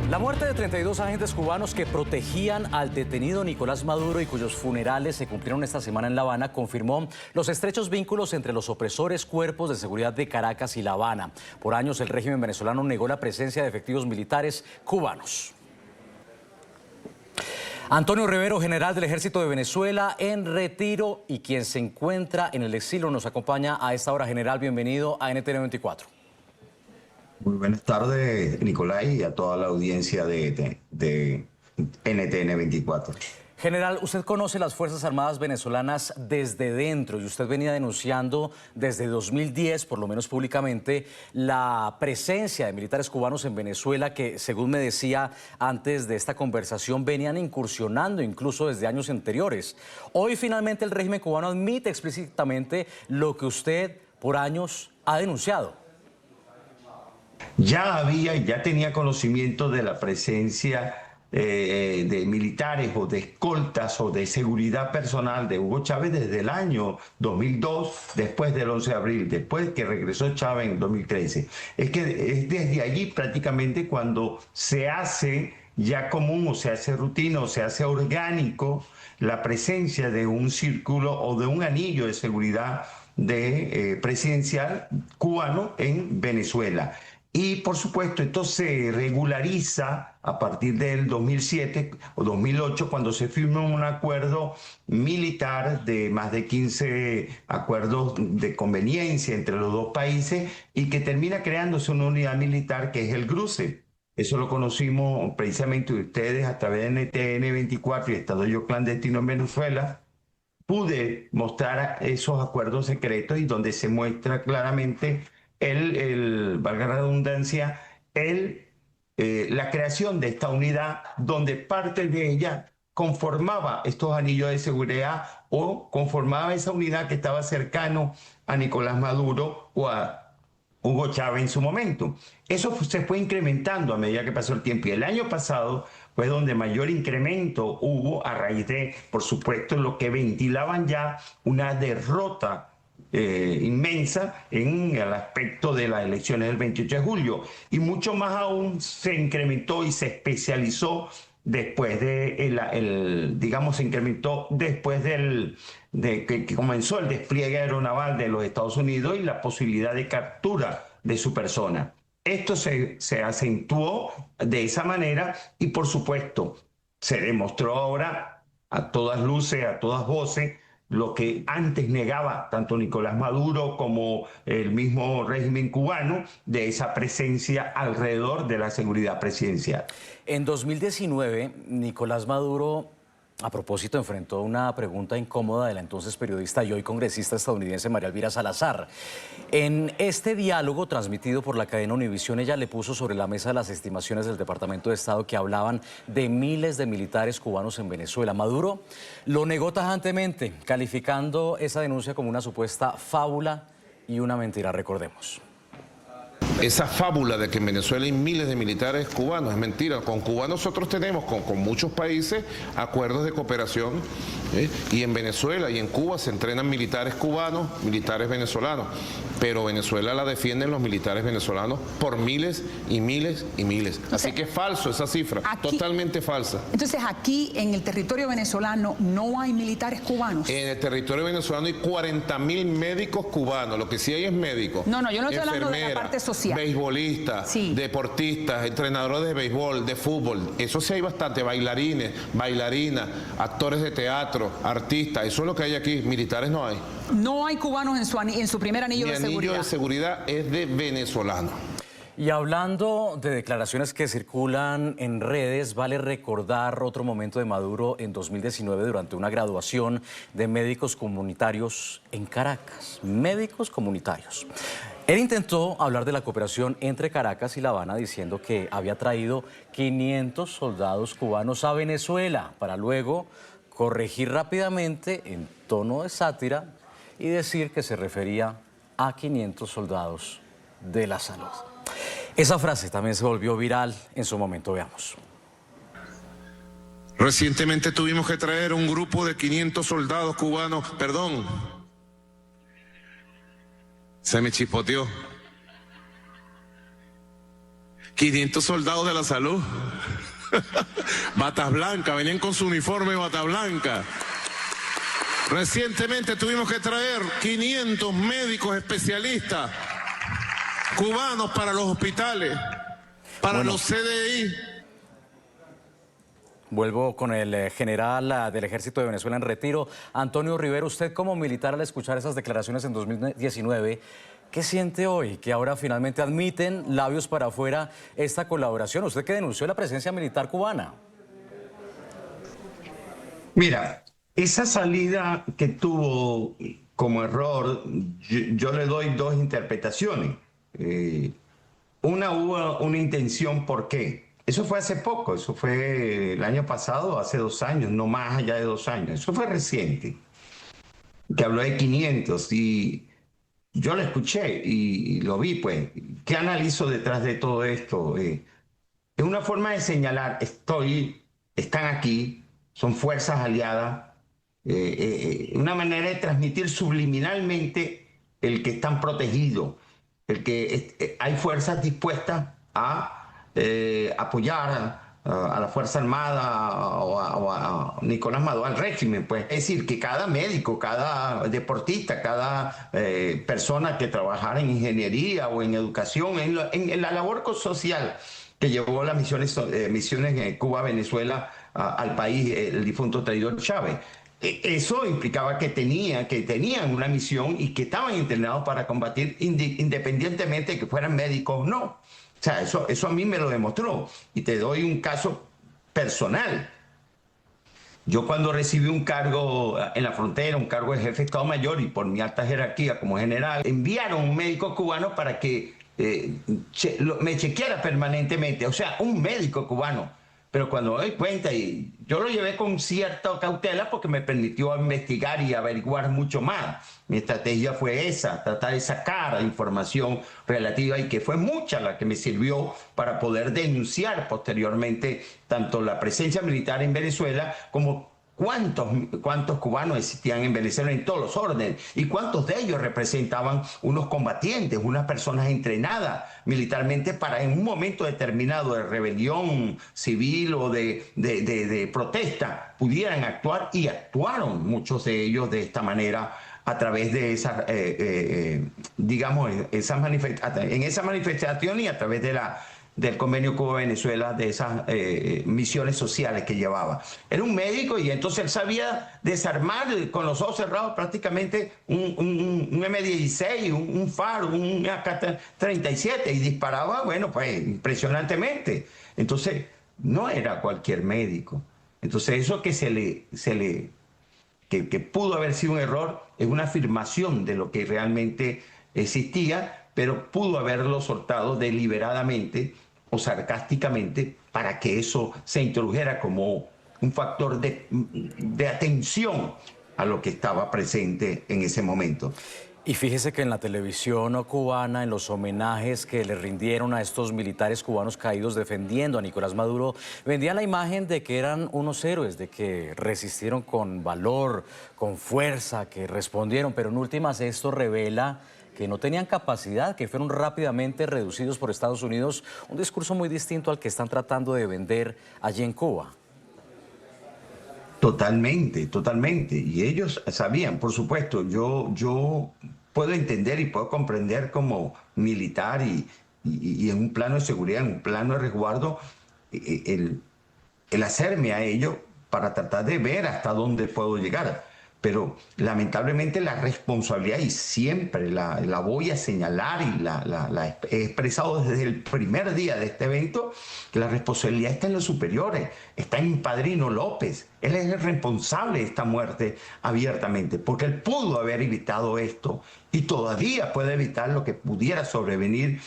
La muerte de 32 agentes cubanos que protegían al detenido Nicolás Maduro y cuyos funerales se cumplieron esta semana en La Habana confirmó los estrechos vínculos entre los opresores cuerpos de seguridad de Caracas y La Habana. Por años el régimen venezolano negó la presencia de efectivos militares cubanos. Antonio Rivero, general del Ejército de Venezuela en retiro y quien se encuentra en el exilio, nos acompaña a esta hora. General, bienvenido a NTN 24. Muy buenas tardes, Nicolás, y a toda la audiencia de NTN 24. General, usted conoce las Fuerzas Armadas venezolanas desde dentro y usted venía denunciando desde 2010, por lo menos públicamente, la presencia de militares cubanos en Venezuela que, según me decía antes de esta conversación, venían incursionando incluso desde años anteriores. Hoy finalmente el régimen cubano admite explícitamente lo que usted por años ha denunciado. Ya tenía conocimiento de la presencia de militares o de escoltas o de seguridad personal de Hugo Chávez desde el año 2002, después del 11 de abril, después que regresó Chávez en 2013. Es que es desde allí prácticamente cuando se hace ya común o se hace rutina o se hace orgánico la presencia de un círculo o de un anillo de seguridad presidencial cubano en Venezuela. Y por supuesto esto se regulariza a partir del 2007 o 2008 cuando se firma un acuerdo militar de más de 15 acuerdos de conveniencia entre los dos países y que termina creándose una unidad militar que es el GRUCE. Eso lo conocimos precisamente ustedes a través de NTN 24 y estando yo clandestino en Venezuela. Pude mostrar esos acuerdos secretos y donde se muestra claramente valga la redundancia, la creación de esta unidad donde parte de ella conformaba estos anillos de seguridad o conformaba esa unidad que estaba cercano a Nicolás Maduro o a Hugo Chávez en su momento. Eso se fue incrementando a medida que pasó el tiempo y el año pasado fue donde mayor incremento hubo a raíz de, por supuesto, lo que ventilaban ya una derrota inmensa en el aspecto de las elecciones del 28 de julio y mucho más aún se incrementó y se especializó después de digamos se incrementó después de que comenzó el despliegue aeronaval de los Estados Unidos y la posibilidad de captura de su persona. Esto se acentuó de esa manera y por supuesto se demostró ahora a todas luces, a todas voces, lo que antes negaba tanto Nicolás Maduro como el mismo régimen cubano de esa presencia alrededor de la seguridad presidencial. En 2019, Nicolás Maduro, a propósito, enfrentó una pregunta incómoda de la entonces periodista y hoy congresista estadounidense María Elvira Salazar. En este diálogo transmitido por la cadena Univisión, ella le puso sobre la mesa las estimaciones del Departamento de Estado que hablaban de miles de militares cubanos en Venezuela. Maduro lo negó tajantemente, calificando esa denuncia como una supuesta fábula y una mentira, recordemos. Esa fábula de que en Venezuela hay miles de militares cubanos es mentira. Con Cuba nosotros tenemos, con muchos países, acuerdos de cooperación, y en Venezuela y en Cuba se entrenan militares cubanos, militares venezolanos, pero Venezuela la defienden los militares venezolanos por miles y miles y miles. Así que es falso esa cifra, totalmente falsa. Entonces aquí en el territorio venezolano no hay militares cubanos. En el territorio venezolano hay 40.000 médicos cubanos, lo que sí hay es médicos. No, yo no estoy hablando de la parte social. Beisbolistas, sí, deportistas, entrenadores de béisbol, de fútbol, eso sí hay bastante, bailarines, bailarinas, actores de teatro, artistas, eso es lo que hay aquí, militares no hay. No hay cubanos en su primer anillo de seguridad. Mi anillo de seguridad es de venezolano. Y hablando de declaraciones que circulan en redes, vale recordar otro momento de Maduro en 2019 durante una graduación de médicos comunitarios en Caracas. Médicos comunitarios. Él intentó hablar de la cooperación entre Caracas y La Habana diciendo que había traído 500 soldados cubanos a Venezuela para luego corregir rápidamente en tono de sátira y decir que se refería a 500 soldados de la salud. Esa frase también se volvió viral en su momento, veamos. Recientemente tuvimos que traer un grupo de 500 soldados cubanos, perdón, se me chispoteó. 500 soldados de la salud. Batas blancas, venían con su uniforme bata blanca. Recientemente tuvimos que traer 500 médicos especialistas cubanos para los hospitales, para los CDI. Vuelvo con el general del Ejército de Venezuela en retiro, Antonio Rivero. Usted como militar, al escuchar esas declaraciones en 2019, ¿qué siente hoy? Que ahora finalmente admiten, labios para afuera, esta colaboración. Usted que denunció la presencia militar cubana. Mira, esa salida que tuvo como error, yo le doy dos interpretaciones. Hubo una intención, ¿por qué? Eso fue hace poco, eso fue el año pasado, hace 2 años, no más allá de 2 años. Eso fue reciente, que habló de 500 y yo lo escuché y lo vi, pues. ¿Qué analizo detrás de todo esto? Es una forma de señalar, están aquí, son fuerzas aliadas, una manera de transmitir subliminalmente el que están protegidos, el que hay fuerzas dispuestas a apoyar a la Fuerza Armada o a Nicolás Maduro, al régimen, pues. Es decir, que cada médico, cada deportista, cada persona que trabajara en ingeniería o en educación, en la labor social que llevó las misiones en Cuba, Venezuela, al país, el difunto traidor Chávez. Eso implicaba que tenían una misión y que estaban entrenados para combatir independientemente de que fueran médicos o no. O sea, eso a mí me lo demostró. Y te doy un caso personal. Yo cuando recibí un cargo en la frontera, un cargo de jefe de Estado Mayor, y por mi alta jerarquía como general, enviaron un médico cubano para que me chequeara permanentemente. O sea, un médico cubano. Pero cuando me doy cuenta, y yo lo llevé con cierta cautela porque me permitió investigar y averiguar mucho más. Mi estrategia fue esa, tratar de sacar información relativa, y que fue mucha la que me sirvió para poder denunciar posteriormente tanto la presencia militar en Venezuela como cuántos cubanos existían en Venezuela en todos los órdenes y cuántos de ellos representaban unos combatientes, unas personas entrenadas militarmente para en un momento determinado de rebelión civil o de protesta pudieran actuar, y actuaron muchos de ellos de esta manera a través de esas, digamos, en esa manifestación y a través del convenio Cuba-Venezuela, de esas misiones sociales que llevaba. Era un médico y entonces él sabía desarmar con los ojos cerrados prácticamente un M16, un FAR, un AK-37, y disparaba, bueno, pues impresionantemente. Entonces, no era cualquier médico. Entonces, eso que pudo haber sido un error es una afirmación de lo que realmente existía, pero pudo haberlo soltado deliberadamente o sarcásticamente para que eso se introdujera como un factor de atención a lo que estaba presente en ese momento. Y fíjese que en la televisión cubana, en los homenajes que le rindieron a estos militares cubanos caídos defendiendo a Nicolás Maduro, vendían la imagen de que eran unos héroes, de que resistieron con valor, con fuerza, que respondieron, pero en últimas esto revela que no tenían capacidad, que fueron rápidamente reducidos por Estados Unidos, un discurso muy distinto al que están tratando de vender allí en Cuba. Totalmente, totalmente. Y ellos sabían, por supuesto, yo puedo entender y puedo comprender como militar y en un plano de seguridad, en un plano de resguardo, el hacerme a ello para tratar de ver hasta dónde puedo llegar. Pero lamentablemente la responsabilidad, y siempre la voy a señalar y la he expresado desde el primer día de este evento, que la responsabilidad está en los superiores, está en Padrino López. Él es el responsable de esta muerte abiertamente, porque él pudo haber evitado esto y todavía puede evitar lo que pudiera sobrevenir,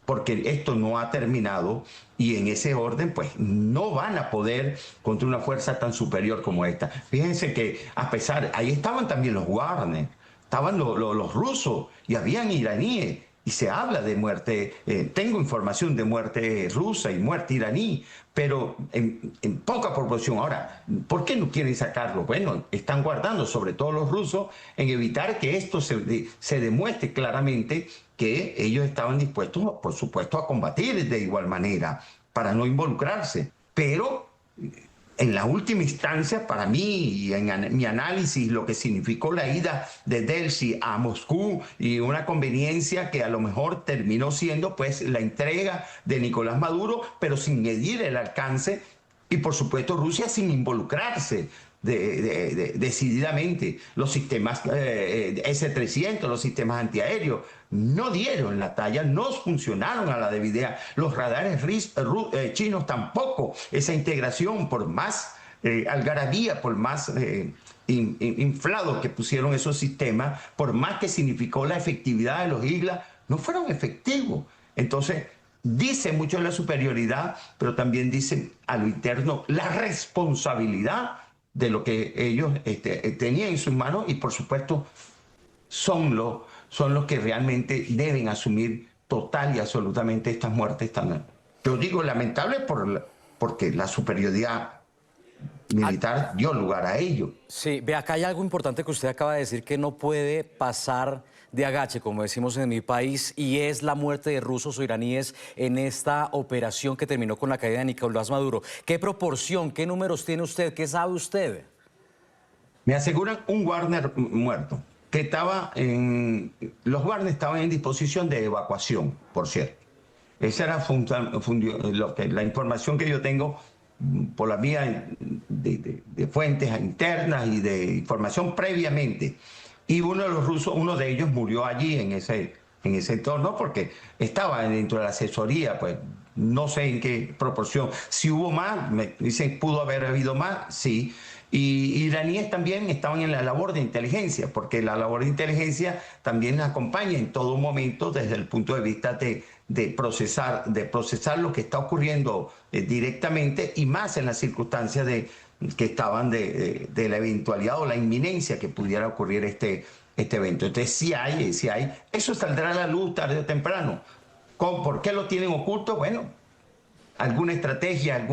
porque esto no ha terminado, y en ese orden pues no van a poder contra una fuerza tan superior como esta. Fíjense que a pesar, ahí estaban también los Wagner, estaban los rusos y habían iraníes, y se habla de muerte, tengo información de muerte rusa y muerte iraní, pero en poca proporción. Ahora, ¿por qué no quieren sacarlo? Bueno, están guardando, sobre todo los rusos, en evitar que esto se demuestre claramente que ellos estaban dispuestos, por supuesto, a combatir de igual manera, para no involucrarse. Pero en la última instancia, para mí y en mi análisis, lo que significó la ida de Delcy a Moscú y una conveniencia que a lo mejor terminó siendo pues la entrega de Nicolás Maduro, pero sin medir el alcance, y por supuesto Rusia sin involucrarse decididamente. Los sistemas S-300, los sistemas antiaéreos, no dieron la talla, no funcionaron a la debida. Los radares chinos tampoco. Esa integración, por más algarabía, por más inflados que pusieron esos sistemas, por más que significó la efectividad de los islas, no fueron efectivos. Entonces, dice mucho de la superioridad, pero también dicen a lo interno la responsabilidad de lo que ellos tenían en sus manos, y por supuesto son los que realmente deben asumir total y absolutamente estas muertes tan, yo digo, lamentables porque la superioridad militar dio lugar a ello. Sí, ve, acá hay algo importante que usted acaba de decir que no puede pasar de agache, como decimos en mi país, y es la muerte de rusos o iraníes en esta operación que terminó con la caída de Nicolás Maduro. ¿Qué proporción, qué números tiene usted, qué sabe usted? Me aseguran un Wagner muerto, que los Wagner estaban en disposición de evacuación, por cierto. Esa era la información que yo tengo por la vía de fuentes internas y de información previamente. Y uno de ellos murió allí en ese entorno porque estaba dentro de la asesoría, pues no sé en qué proporción. Si hubo más, me dicen, pudo haber habido más, sí. Y iraníes también estaban en la labor de inteligencia, porque la labor de inteligencia también acompaña en todo momento desde el punto de vista de procesar lo que está ocurriendo directamente, y más en las circunstancias que estaban de la eventualidad o la inminencia que pudiera ocurrir este evento. Entonces sí hay, eso saldrá a la luz tarde o temprano. ¿Por qué lo tienen oculto? Bueno, alguna estrategia,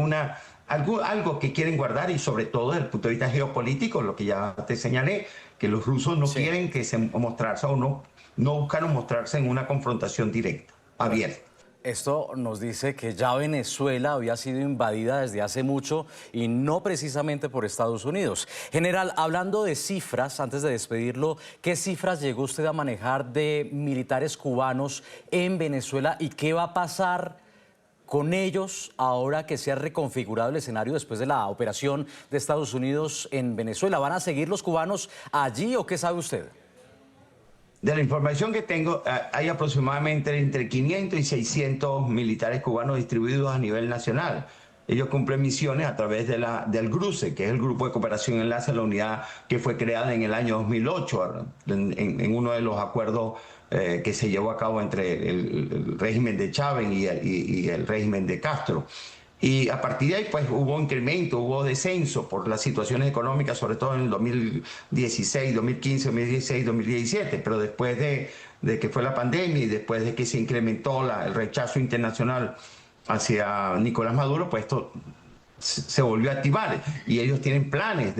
algo que quieren guardar, y sobre todo desde el punto de vista geopolítico, lo que ya te señalé, que los rusos no quieren mostrarse o no buscaron mostrarse en una confrontación directa, abierta. Esto nos dice que ya Venezuela había sido invadida desde hace mucho y no precisamente por Estados Unidos. General, hablando de cifras, antes de despedirlo, ¿qué cifras llegó usted a manejar de militares cubanos en Venezuela y qué va a pasar con ellos ahora que se ha reconfigurado el escenario después de la operación de Estados Unidos en Venezuela? ¿Van a seguir los cubanos allí o qué sabe usted? De la información que tengo, hay aproximadamente entre 500 y 600 militares cubanos distribuidos a nivel nacional. Ellos cumplen misiones a través del GRUCE, que es el Grupo de Cooperación Enlace, la unidad que fue creada en el año 2008, en uno de los acuerdos que se llevó a cabo entre el régimen de Chávez y el régimen de Castro. Y a partir de ahí pues hubo incremento, hubo descenso por las situaciones económicas, sobre todo en el 2016, 2015, 2016, 2017, pero después de que fue la pandemia y después de que se incrementó el rechazo internacional hacia Nicolás Maduro, pues esto se volvió a activar y ellos tienen planes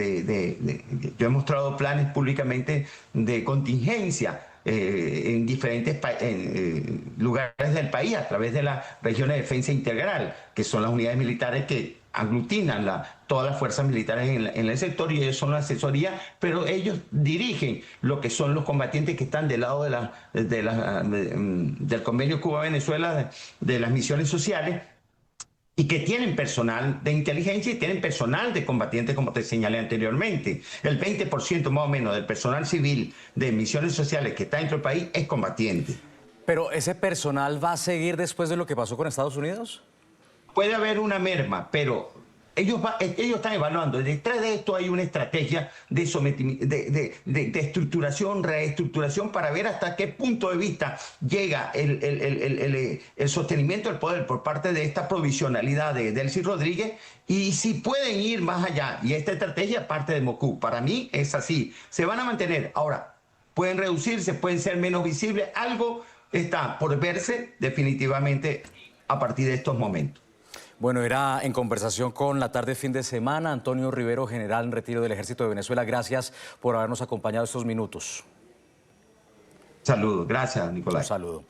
yo he mostrado planes públicamente de contingencia en diferentes lugares del país a través de la región de defensa integral, que son las unidades militares que aglutinan todas las fuerzas militares en el sector, y ellos son la asesoría, pero ellos dirigen lo que son los combatientes que están del lado del convenio Cuba-Venezuela, de las misiones sociales, y que tienen personal de inteligencia y tienen personal de combatientes, como te señalé anteriormente. El 20% más o menos del personal civil de misiones sociales que está dentro del país es combatiente. ¿Pero ese personal va a seguir después de lo que pasó con Estados Unidos? Puede haber una merma, pero ellos están evaluando. Detrás de esto hay una estrategia de estructuración, reestructuración, para ver hasta qué punto de vista llega el sostenimiento del poder por parte de esta provisionalidad de Delcy Rodríguez, y si pueden ir más allá. Y esta estrategia parte de Moscú. Para mí es así. Se van a mantener. Ahora, pueden reducirse, pueden ser menos visibles. Algo está por verse definitivamente a partir de estos momentos. Bueno, era en conversación con La Tarde Fin de Semana. Antonio Rivero, general en retiro del Ejército de Venezuela, gracias por habernos acompañado estos minutos. Saludos, gracias, Nicolás. Un saludo.